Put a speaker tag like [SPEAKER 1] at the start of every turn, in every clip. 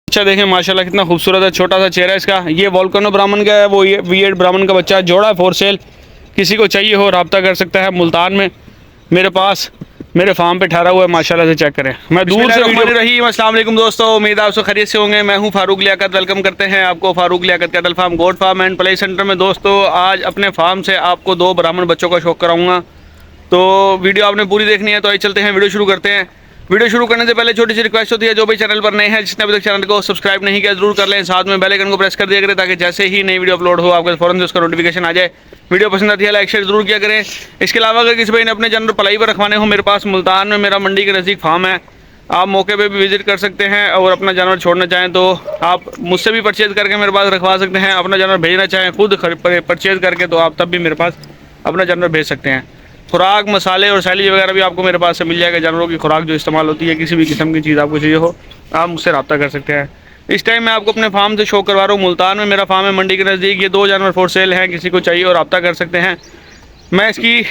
[SPEAKER 1] अच्छा देखें माशाल्लाह कितना खूबसूरत है, छोटा सा चेहरा इसका। ये वोल्केनो ब्राह्मण का है, वो ये V8 ब्राह्मण का बच्चा जोड़ा है फॉर सेल। किसी को चाहिए हो रब्ता कर सकता है। मुल्तान में मेरे पास मेरे फार्म पे ठहरा हुआ है, माशाल्लाह से चेक करें। मैं दूर से वीडियो रही। अस्सलाम वालेकुम दोस्तों, उम्मीद है आप सब खैरियत से होंगे। मैं हूं फारूक लियाकत। वेलकम करते हैं आपको Farooq Liyaqat cattle farm, goat farm and play centre में। दोस्तों आज अपने फार्म से आपको 2 ब्राह्मण बच्चों का शौक कराऊंगा, तो वीडियो आपने पूरी देखनी है। तो आइए चलते हैं, वीडियो शुरू करते हैं। वीडियो शुरू करने से पहले छोटी सी रिक्वेस्ट होती है, जो भी चैनल पर नए हैं, जिसने अभी तक चैनल को सब्सक्राइब नहीं किया जरूर कर लें, साथ में बेल आइकन को प्रेस कर दिया करें, ताकि जैसे ही नई वीडियो अपलोड हो आपके फ़ौरन से उसका नोटिफिकेशन आ जाए। वीडियो पसंद आती है लाइक शेयर जरूर किया करें। इसके अलावा अगर किसी भाई ने अपने जानवर पलाई पर रखवाने हो, मेरे पास मुल्तान में मेरा मंडी के नज़दीक फार्म है, आप मौके पे भी विजिट कर सकते हैं। और अपना जानवर छोड़ना चाहें तो आप मुझसे भी परचेज़ करके मेरे पास रखवा सकते हैं। अपना जानवर भेजना चाहें खुद परचेज़ करके, तो आप तब भी मेरे पास अपना जानवर भेज सकते हैं। खुराक मसाले और सैलेज वगैरह भी आपको मेरे पास से मिल जाएगा। जानवरों की खुराक जो इस्तेमाल होती है, किसी भी किस्म की चीज़ आपको चाहिए हो, आप मुझसे रब्ता कर सकते हैं। इस टाइम मैं आपको अपने फार्म से शो करवा रहा हूँ। मुल्तान में मेरा फार्म है, मंडी के नज़दीक। ये 2 जानवर फॉर सेल हैं, किसी को चाहिए और रब्ता कर सकते हैं। मैं इसकी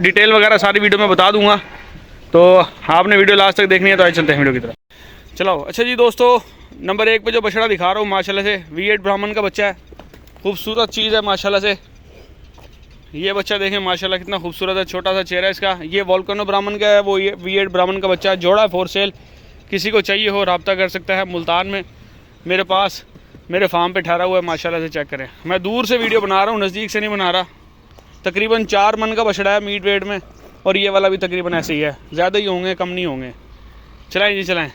[SPEAKER 1] डिटेल वगैरह सारी वीडियो में बता दूंगा, तो आपने वीडियो लास्ट तक देखनी है। तो आइए चलते हैं वीडियो की तरफ। चलो अच्छा जी दोस्तों, नंबर 1 पे जो बछड़ा दिखा रहा हूँ माशाल्लाह से V8 ब्राह्मण का बच्चा है। खूबसूरत चीज़ है माशाल्लाह से। ये बच्चा देखें माशाल्लाह कितना खूबसूरत है, छोटा सा चेहरा इसका। ये वोल्केनो ब्राह्मण का है, वो ये V8 ब्राह्मण का बच्चा जोड़ा है फॉर सेल। किसी को चाहिए हो रब्ता कर सकता है। मुल्तान में मेरे पास मेरे फार्म पे ठहरा हुआ है, माशाल्लाह से चेक करें। मैं दूर से वीडियो बना रहा हूँ, नज़दीक से नहीं बना रहा। तकरीबन 4 मन का बछड़ा है मीट वेट में, और ये वाला भी तकरीबन ऐसे ही है। ज़्यादा ही होंगे, कम नहीं होंगे। चलाएँ जी चलाएँ।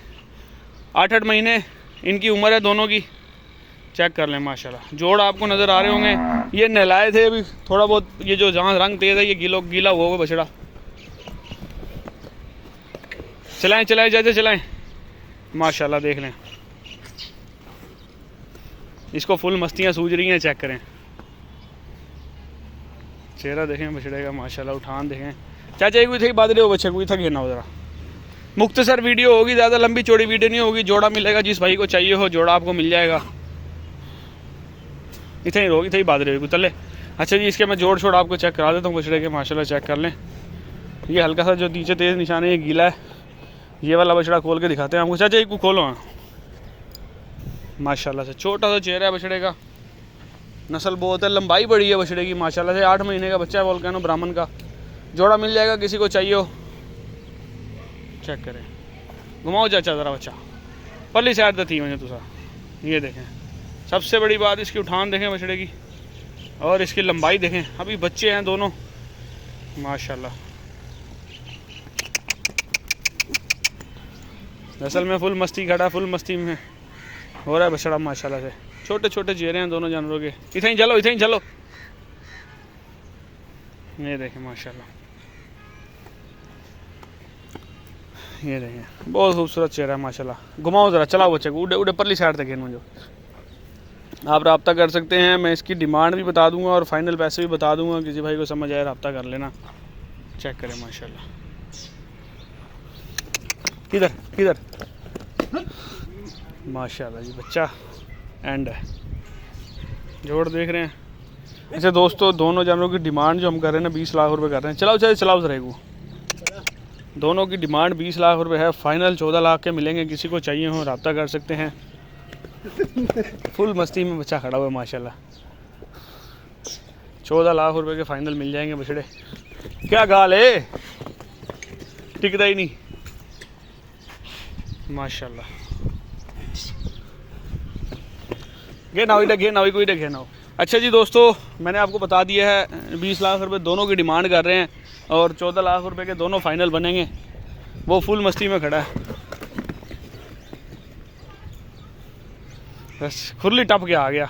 [SPEAKER 1] 8-8 महीने इनकी उम्र है दोनों की। चेक कर लें माशाल्लाह। जोड़ आपको नज़र आ रहे होंगे। ये नहलाए थे अभी थोड़ा बहुत, ये जो जहाँ रंग तेज़ है ये गीला हुआ हुआ बछड़ा। चलाएं चलाएं जैसे चलाएं माशाल्लाह। देख लें, इसको फुल मस्तियाँ सूझ रही हैं। चेक करें चेहरा देखें बछड़े का माशाल्लाह। उठान देखें। चाचा एक भी थी बादले हो बच्चे कोई था घेरना हो जरा। मुख्तसर वीडियो होगी, ज़्यादा लंबी चौड़ी वीडियो नहीं होगी। जोड़ा मिलेगा, जिस भाई को चाहिए हो जोड़ा आपको मिल जाएगा। इतने ही रोगी थे बादरे हुई तले। अच्छा जी, इसके मैं जोड़ छोड़ आपको चेक करा देता हूँ बछड़े के माशाल्लाह। चेक कर लें, ये हल्का सा जो नीचे तेज़ निशान है ये गीला है। ये वाला बछड़ा खोल के दिखाते हैं आपको। चाचा एक को खोलो। हाँ माशाल्लाह से छोटा सा चेहरा है बछड़े का। नस्ल बहुत है, लंबाई बड़ी है बछड़े की माशाल्लाह से। 8 महीने का बच्चा है वोल्केनो ब्राह्मण का। जोड़ा मिल जाएगा किसी को चाहिए हो। चेक करें, घुमाओ चाचा ज़रा बच्चा पल्ली साइड थी मुझे तुसा। ये देखें, सबसे बड़ी बात इसकी उठान देखें बछड़े की, और इसकी लंबाई देखें। अभी बच्चे हैं दोनों माशाल्लाह। असल में फुल मस्ती खड़ा, फुल मस्ती में हो रहा है बछड़ा माशाल्लाह से। छोटे छोटे चेहरे हैं दोनों जानवरों के। इधर ही चलो, इधर ही चलो। ये देखें माशाल्लाह, ये देखें बहुत खूबसूरत चेहरा है माशाल्लाह। घुमाओ ज़रा, चलाओ बच्चे को। उड़े उड़े परली साइड तक मुझे आप रब्ता कर सकते हैं। मैं इसकी डिमांड भी बता दूंगा और फाइनल पैसे भी बता दूंगा। किसी भाई को समझ आए रब्ता कर लेना। चेक करें माशाल्लाह। किधर किधर माशाल्लाह जी, बच्चा एंड है। जोड़ देख रहे हैं। अच्छा दोस्तों, दोनों जानवरों की डिमांड जो हम कर रहे हैं ना 20 लाख रुपए कर रहे हैं। चलाओ चाहे चलाओ ज़रा को। दोनों की डिमांड 20 लाख रुपए है। फाइनल 14 लाख के मिलेंगे। किसी को चाहिए हो रब्ता कर सकते हैं। फुल मस्ती में बच्चा खड़ा हुआ है माशाल्लाह। 14 लाख रुपए के फाइनल मिल जाएंगे बछड़े। क्या गाल है, टिकता ही नहीं माशाल्लाह। गे नावी कोई गे नाव। अच्छा जी दोस्तों, मैंने आपको बता दिया है 20 लाख रुपए दोनों की डिमांड कर रहे हैं, और 14 लाख रुपए के दोनों फाइनल बनेंगे। वो फुल मस्ती में खड़ा है, बस खुरली टप के आ गया।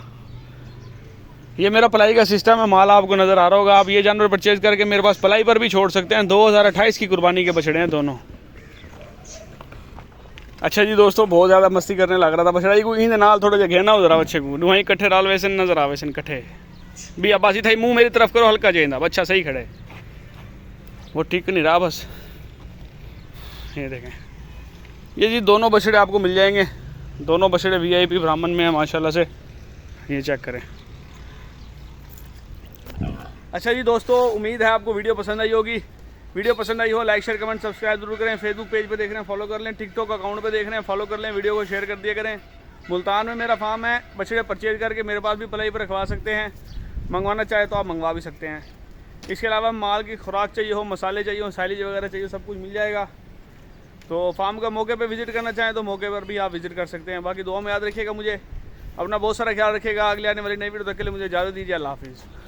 [SPEAKER 1] ये मेरा पलाई का सिस्टम है, माल आपको नज़र आ रहा होगा। आप ये जानवर परचेज करके मेरे पास पलाई पर भी छोड़ सकते हैं। 2028 की कुर्बानी के बछड़े हैं दोनों। अच्छा जी दोस्तों, बहुत ज़्यादा मस्ती करने लग रहा था बछड़ा को। इन नाल थोड़ा जगह ना उधरा बच्चे को वहीं इकट्ठे डाल वैसे नजर आ वैसे इकट्ठे भी। अब्बासी था मुँह मेरी तरफ करो, हल्का जेंदा बच्चा सही खड़े, वो ठीक नहीं रहा बस। ये देखें, ये जी दोनों बछड़े आपको मिल जाएंगे। दोनों बछड़े VIP ब्राह्मण में है माशाल्लाह से। ये चेक करें। अच्छा जी दोस्तों, उम्मीद है आपको वीडियो पसंद आई होगी। वीडियो पसंद आई हो लाइक शेयर कमेंट सब्सक्राइब जरूर करें। फेसबुक पेज पे देख रहे हैं फॉलो कर लें, टिकटॉक अकाउंट पे देख रहे हैं फॉलो कर लें, वीडियो को शेयर कर दिया करें। मुल्तान में मेरा फार्म है, बछड़े परचेज करके मेरे पास भी पलाई पर रखवा सकते हैं, मंगवाना चाहे तो आप मंगवा भी सकते हैं। इसके अलावा माल की खुराक चाहिए हो, मसाले चाहिए हो, साइलेज वगैरह चाहिए, सब कुछ मिल जाएगा। तो फार्म का मौके पे विज़िट करना चाहें तो मौके पर भी आप विज़िट कर सकते हैं। बाकी दुआ में याद रखिएगा मुझे, अपना बहुत सारा ख्याल रखिएगा। अगले आने वाली नई वीडियो तक के लिए मुझे इजाज़त दीजिए। अल्लाह हाफिज़।